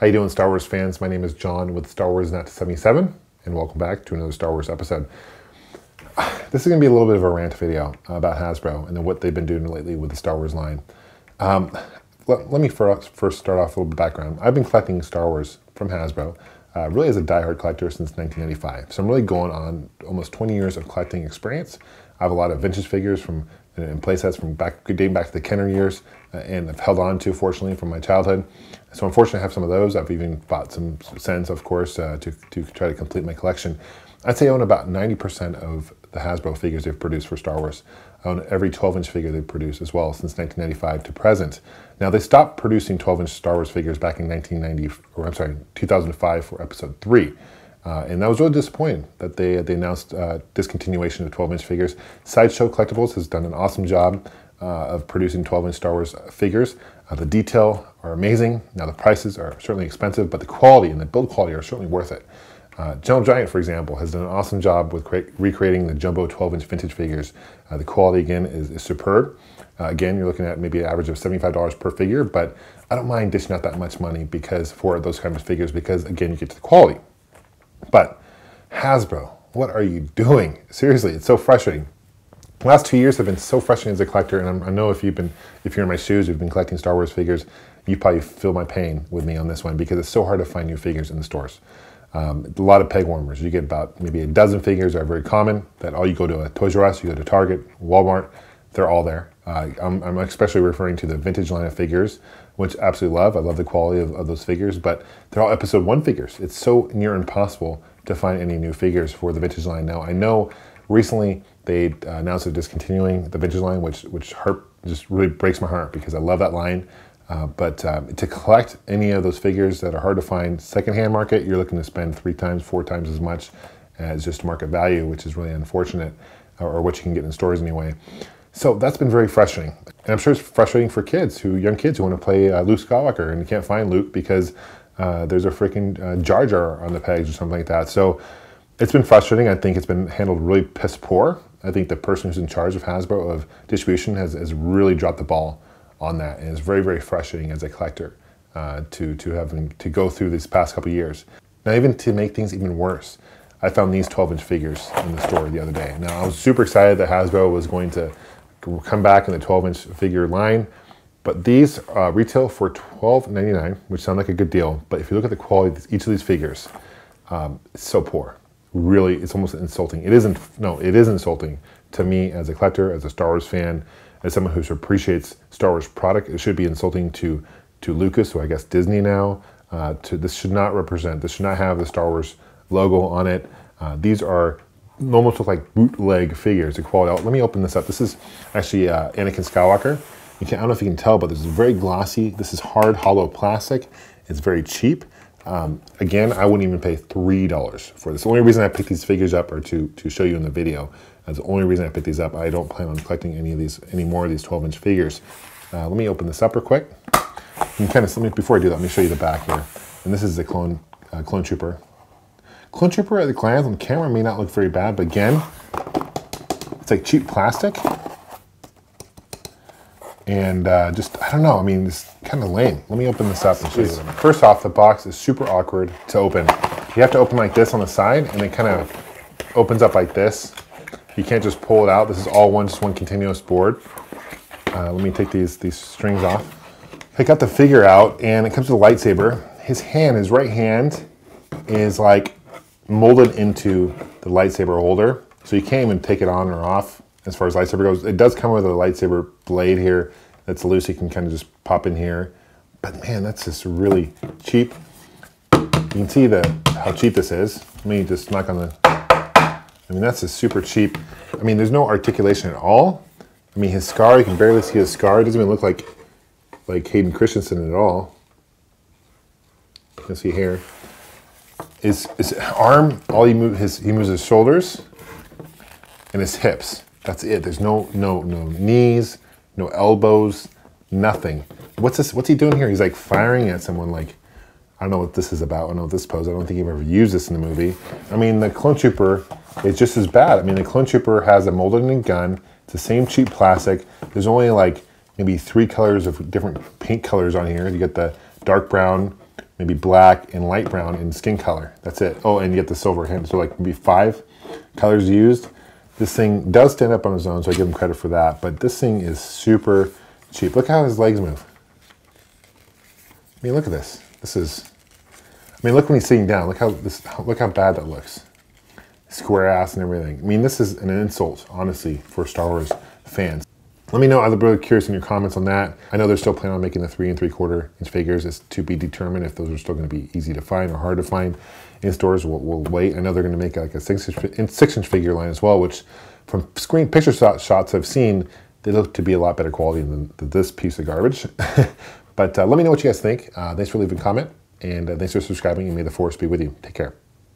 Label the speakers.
Speaker 1: How you doing, Star Wars fans? My name is John with Star Wars Net 77, and welcome back to another Star Wars episode. This is going to be a little bit of a rant video about Hasbro and what they've been doing lately with the Star Wars line. Let me first start off with a little bit of background. I've been collecting Star Wars from Hasbro, really as a diehard collector since 1995. So I'm really going on almost 20 years of collecting experience. I have a lot of vintage figures and playsets from dating back to the Kenner years, and I've held on to, fortunately, from my childhood. So I'm fortunate to have some of those. I've even bought some cents, of course, to try to complete my collection. I'd say I own about 90% of the Hasbro figures they've produced for Star Wars. I own every 12-inch figure they've produced as well since 1995 to present. Now, they stopped producing 12-inch Star Wars figures back in 2005 for Episode 3. And that was really disappointing that they announced discontinuation of 12-inch figures. Sideshow Collectibles has done an awesome job of producing 12-inch Star Wars figures. The detail are amazing. Now, the prices are certainly expensive, but the quality and the build quality are certainly worth it. Gentle Giant, for example, has done an awesome job with recreating the jumbo 12-inch vintage figures. The quality, again, is superb. Again, you're looking at maybe an average of $75 per figure, but I don't mind dishing out that much money for those kinds of figures because, again, you get to the quality. But Hasbro, what are you doing? Seriously, it's so frustrating. The last 2 years have been so frustrating as a collector, and I know if you're in my shoes, you've been collecting Star Wars figures, you probably feel my pain with me on this one because it's so hard to find new figures in the stores. A lot of peg warmers. You get about maybe a dozen figures that are very common, that all you go to a Toys R Us, you go to Target, Walmart, they're all there. I'm especially referring to the vintage line of figures, which I absolutely love. I love the quality of those figures, but they're all Episode 1 figures. It's so near impossible to find any new figures for the vintage line. Now, I know recently they announced they're discontinuing the vintage line, which just really breaks my heart because I love that line. But to collect any of those figures that are hard to find secondhand market, you're looking to spend 3 times, 4 times as much as just market value, which is really unfortunate, or what you can get in stores anyway. So that's been very frustrating. And I'm sure it's frustrating for young kids who want to play Luke Skywalker and you can't find Luke because there's a freaking Jar Jar on the pegs or something like that. So it's been frustrating. I think it's been handled really piss poor. I think the person who's in charge of Hasbro of distribution has really dropped the ball on that, and it's very, very frustrating as a collector to having to go through these past couple years. Now, even to make things even worse, I found these 12-inch figures in the store the other day. Now, I was super excited that Hasbro was going to come back in the 12-inch figure line, but these retail for $12.99, which sounds like a good deal, but if you look at the quality of each of these figures, it's so poor. Really, it's almost insulting. It is insulting to me as a collector, as a Star Wars fan, as someone who appreciates Star Wars product. It should be insulting to Lucas, or I guess Disney now. This should not have the Star Wars logo on it. These are almost look like bootleg figures. The quality. Let me open this up. This is actually Anakin Skywalker. I don't know if you can tell, but this is very glossy. This is hard, hollow plastic. It's very cheap. Again, I wouldn't even pay $3 for this. The only reason I picked these figures up are to show you in the video. That's the only reason I picked these up. I don't plan on collecting any more of these 12-inch figures. Let me open this up real quick. Before I do that, let me show you the back here. And this is the clone trooper. Clone trooper at the glance on camera may not look very bad, but again, it's like cheap plastic. And I don't know, I mean, it's kind of lame. Let me open this up and show you. First off, the box is super awkward to open. You have to open like this on the side, and it kind of opens up like this. You can't just pull it out. This is all just one continuous board. Let me take these strings off. I got the figure out, and it comes with a lightsaber. His right hand is like molded into the lightsaber holder, so you can't even take it on or off as far as lightsaber goes. It does come with a lightsaber blade here that's loose. You can kind of just pop in here. But man, that's just really cheap. You can see how cheap this is. Let me just knock on the... I mean, that's just super cheap. I mean, there's no articulation at all. I mean, his scar, you can barely see his scar. It doesn't even look like Hayden Christensen at all. You can see here. His arm, he moves his shoulders and his hips. That's it. There's no knees, no elbows, nothing. What's he doing here? He's like firing at someone like, I don't know what this is about. I don't know what this pose. I don't think you've ever used this in the movie. I mean, the clone trooper is just as bad. I mean, the clone trooper has a molded-in gun. It's the same cheap plastic. There's only like maybe 3 colors of different paint colors on here. You get the dark brown, maybe black and light brown in skin color. That's it. Oh, and you get the silver hand. So like maybe 5 colors used. This thing does stand up on its own, so I give him credit for that. But this thing is super cheap. Look how his legs move. I mean, look at this. This is, I mean, look when he's sitting down. Look how bad that looks. Square ass and everything. I mean, this is an insult, honestly, for Star Wars fans. Let me know. I'm really curious in your comments on that. I know they're still planning on making the 3 3/4 inch figures. It's to be determined if those are still going to be easy to find or hard to find in stores. We'll wait. I know they're going to make like a 6-inch figure line as well, which from screen picture shots I've seen, they look to be a lot better quality than this piece of garbage. But let me know what you guys think. Thanks for leaving a comment, and thanks for subscribing, and may the force be with you. Take care.